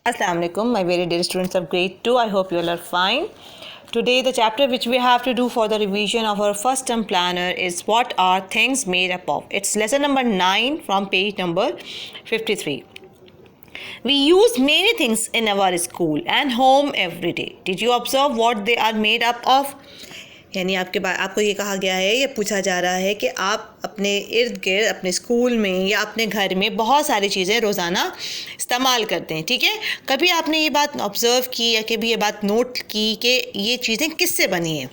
Assalamu alaikum, my very dear students of grade 2. I hope you all are fine. Today the chapter which we have to do for the revision of our first term planner is what are things made up of. It's lesson number 9 from page number 53. We use many things in our school and home every day. Did you observe what they are made up of? यानी आपको ये कहा गया है, ये पूछा जा रहा है कि आप अपने इर्द गिर्द अपने स्कूल में या अपने घर में बहुत सारी चीज़ें रोज़ाना इस्तेमाल करते हैं, ठीक है। कभी आपने ये बात ऑब्ज़र्व की या कभी ये बात नोट की कि ये चीज़ें किससे बनी हैं।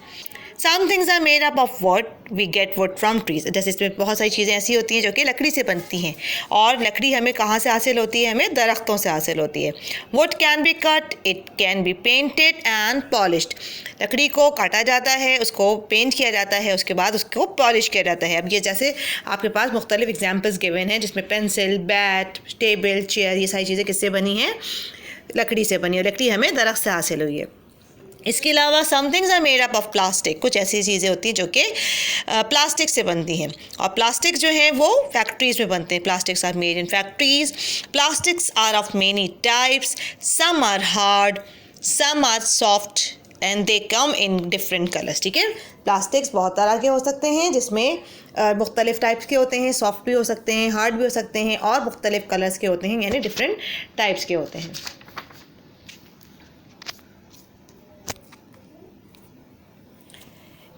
Some things are made up of wood, we get wood from trees. जैसे इसमें बहुत सारी चीज़ें ऐसी होती हैं जो कि लकड़ी से बनती हैं, और लकड़ी हमें कहाँ से हासिल होती है? हमें दरख्तों से हासिल होती है। Would can be cut, it can be painted and polished. लकड़ी को काटा जाता है, उसको पेंट किया जाता है, उसके बाद उसको पॉलिश किया जाता है। अब ये जैसे आपके पास मुख्तलिफ एग्जाम्पल्स गिवन हैं जिसमें पेंसिल, बैट, टेबल, चेयर, ये सारी चीज़ें किससे बनी हैं? लकड़ी से बनी है। लकड़ी हमें दरख्त से हासिल हुई है। इसके अलावा some things are made up of plastic. कुछ ऐसी चीज़ें होती हैं जो कि प्लास्टिक से बनती हैं, और प्लास्टिक जो है वो फैक्ट्रीज़ में बनते हैं। Plastics are made in factories. Plastics are of many types, some are hard, some are soft and they come in different colours. ठीक है, प्लास्टिक्स बहुत तरह के हो सकते हैं जिसमें मुख्तलिफ टाइप्स के होते हैं, सॉफ्ट भी हो सकते हैं, हार्ड भी हो सकते हैं, और मुख्तलिफ कलर्स के होते हैं, यानी डिफरेंट टाइप्स के होते हैं।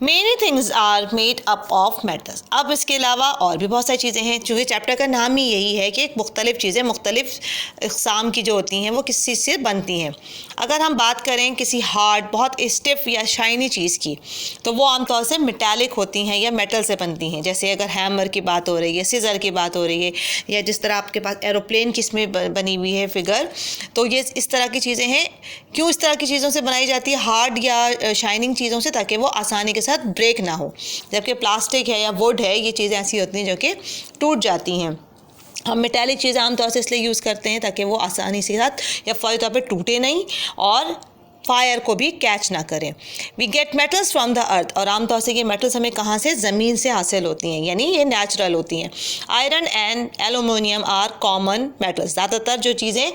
Many things are made up of metals. अब इसके अलावा और भी बहुत सारी चीज़ें हैं, चूँकि चैप्टर का नाम ही यही है कि मुख्तलिफ चीज़ें मुख्तलिफ इक़साम की जो होती हैं वो किस चीज़ से बनती हैं। अगर हम बात करें किसी हार्ड, बहुत स्टिफ या शाइनी चीज़ की, तो वो आमतौर से मेटालिक होती हैं या मेटल से बनती हैं। जैसे अगर हैमर की बात हो रही है, सीज़र की बात हो रही है, या जिस तरह आपके पास एरोप्लेन की इसमें बनी हुई है फिगर, तो ये इस तरह की चीज़ें हैं। क्यों इस तरह की चीज़ों से बनाई जाती है, हार्ड या शाइनिंग चीज़ों से? ताकि वो आसानी के साथ ब्रेक ना हो। जबकि प्लास्टिक है या वुड है, ये चीज़ें ऐसी होती हैं जो कि टूट जाती हैं। हम मेटालिक चीज़ें आमतौर से इसलिए यूज़ करते हैं ताकि वो आसानी से साथ या फौरी तौर पे टूटे नहीं और फायर को भी कैच ना करें। We get metals from the earth, और आमतौर से ये मेटल्स हमें कहाँ से? ज़मीन से हासिल होती हैं, यानी ये नेचुरल होती हैं। Iron and aluminium are common metals. ज़्यादातर जो चीज़ें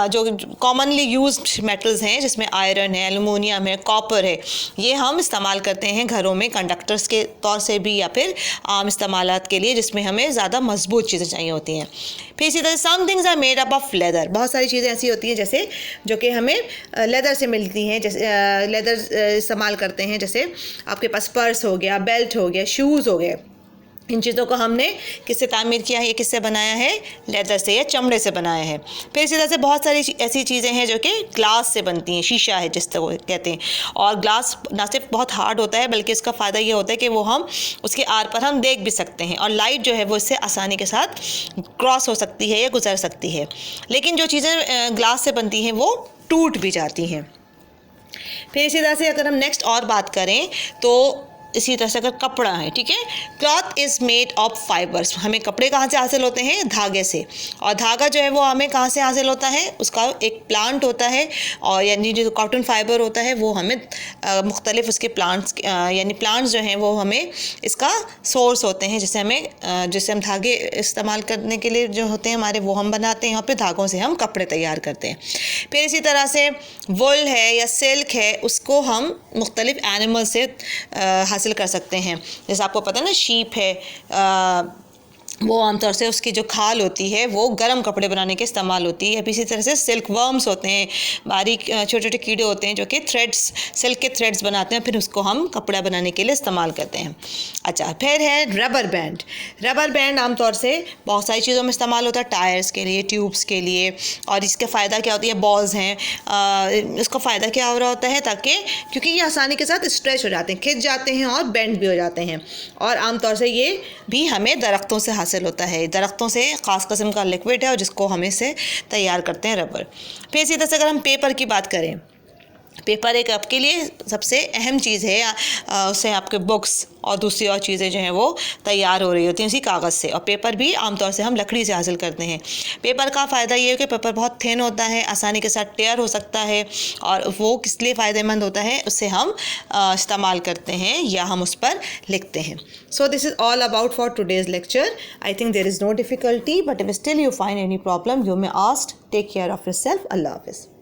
जो कॉमनली यूज्ड मेटल्स हैं, जिसमें आयरन है, एलुमिनियम है, कॉपर है, ये हम इस्तेमाल करते हैं घरों में कंडक्टर्स के तौर से भी, या फिर आम इस्तेमालात के लिए जिसमें हमें ज़्यादा मजबूत चीज़ें चाहिए होती हैं। फिर इसी तरह some things are made up of leather. बहुत सारी चीज़ें ऐसी होती हैं जैसे जो कि हमें लेदर से मिलती हैं, जैसे लेदर इस्तेमाल करते हैं। जैसे आपके पास पर्स हो गया, बेल्ट हो गया, शूज़ हो गए। इन चीज़ों को हमने किससे तामीर किया है? ये किससे बनाया है? लेदर से या चमड़े से बनाया है। फिर इसी तरह से बहुत सारी ऐसी चीज़ें हैं जो कि ग्लास से बनती हैं, शीशा है जिस तरह कहते हैं। और ग्लास ना सिर्फ बहुत हार्ड होता है, बल्कि इसका फ़ायदा ये होता है कि वो हम उसके आर पर हम देख भी सकते हैं, और लाइट जो है वो इससे आसानी के साथ क्रॉस हो सकती है या गुजर सकती है। लेकिन जो चीज़ें ग्लास से बनती हैं वो टूट भी जाती हैं। फिर इसी तरह से अगर हम नेक्स्ट और बात करें तो इसी तरह से अगर कपड़ा है, ठीक है, cloth is made of fibres. हमें कपड़े कहाँ से हासिल होते हैं? धागे से। और धागा जो है वो हमें कहाँ से हासिल होता है? उसका एक प्लांट होता है, और यानी जो कॉटन फाइबर होता है वो हमें मुख्तलिफ उसके प्लांट्स यानी प्लांट्स जो हैं वो हमें इसका सोर्स होते हैं, जिससे हम धागे इस्तेमाल करने के लिए जो होते हैं हमारे, वो हम बनाते हैं, और फिर धागों से हम कपड़े तैयार करते हैं। फिर इसी तरह से वुल है या सिल्क है, उसको हम मुख्तलिफ एनिमल से हासिल कर सकते हैं। जैसे आपको पता है ना, शीप है, वो आमतौर से उसकी जो खाल होती है वो गर्म कपड़े बनाने के इस्तेमाल होती है। इसी तरह से सिल्क वर्म्स होते हैं, बारीक छोटे छोटे कीड़े होते हैं जो कि थ्रेड्स, सिल्क के थ्रेड्स बनाते हैं, फिर उसको हम कपड़ा बनाने के लिए इस्तेमाल करते हैं। अच्छा, फिर है रबर बैंड। रबर बैंड आमतौर से बहुत सारी चीज़ों में इस्तेमाल होता है, टायर्स के लिए, ट्यूब्स के लिए। और इसका फ़ायदा क्या होता है? बॉल्स हैं, इसका फ़ायदा क्या हो रहा होता है? ताकि क्योंकि ये आसानी के साथ स्ट्रेच हो जाते हैं, खिंच जाते हैं और बेंड भी हो जाते हैं। और आमतौर से ये भी हमें दरख्तों से हासिल होता है। दरख्तों से ख़ास किस्म का लिक्विड है और जिसको हम इससे तैयार करते हैं, रबर। फिर इसी तरह से अगर हम पेपर की बात करें पेपर एक आपके लिए सबसे अहम चीज़ है, उससे आपके बुक्स और दूसरी और चीज़ें जो हैं वो तैयार हो रही होती हैं उसी कागज़ से। और पेपर भी आमतौर से हम लकड़ी से हासिल करते हैं। पेपर का फ़ायदा ये है कि पेपर बहुत थिन होता है, आसानी के साथ टेयर हो सकता है, और वो किस लिए फ़ायदेमंद होता है, उससे हम इस्तेमाल करते हैं या हम उस पर लिखते हैं। So this is all about for today's lecture. I think there is no difficulty, but if still you find any problem you may ask. Take care of yourself. अल्लाह हाफ़िज़।